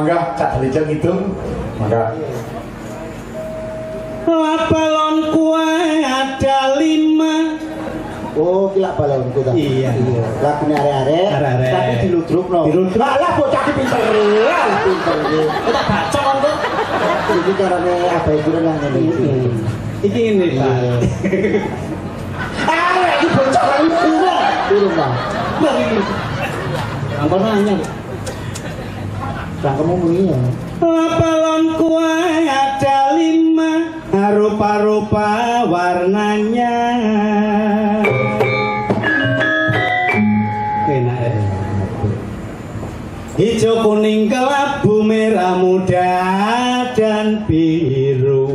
mangga cak leceng hitung mangga. Balon kue ada 5. Oh, gila balonku ta. Iya. Lagune arek-arek. Tapi diludrukno. Lah bocah iki pinter. Pinter iki. Tak baca kon kok. Iki carane abai kuwi nang ngene iki. Iki ngene ta. Arek iki bocah kali turun ta. Lah iki. Ampun nanya. Cangkemmu muni ya. Balon kue ada 5, rupa-rupa warnanya. Enak ya. Hijau, kuning, kelabu, merah muda, dan biru.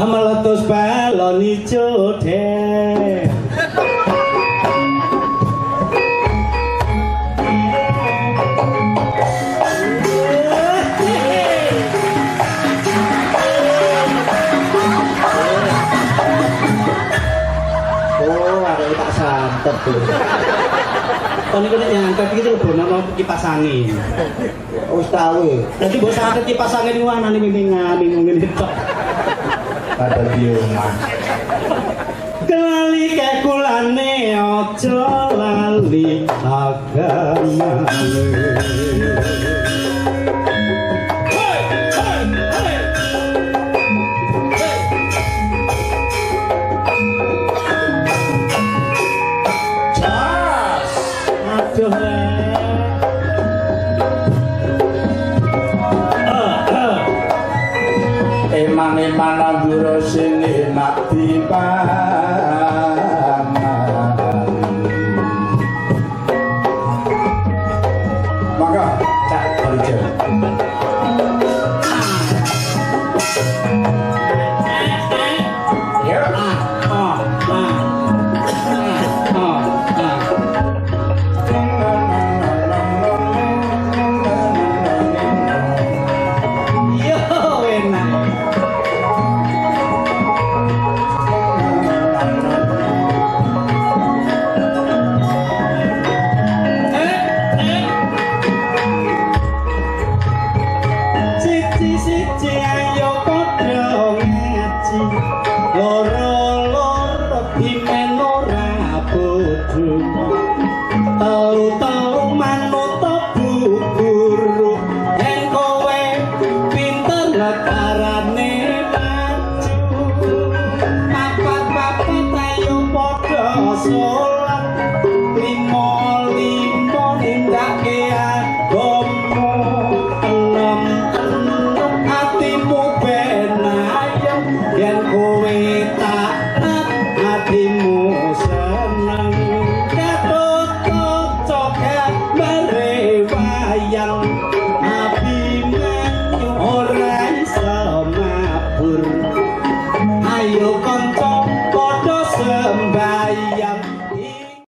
Meletus balon hijau deh. Santet tuh. Kon iku nek nyantet iki lebono kipas angin. Wis tau e. Dadi mbok santet kipas angin iku anane miming-miming ngene tok. Ada diuman. Kelali kekulane aja lali agamane. Emang amburo sini nak dipangan. Maka cak kerja. Ya. Yang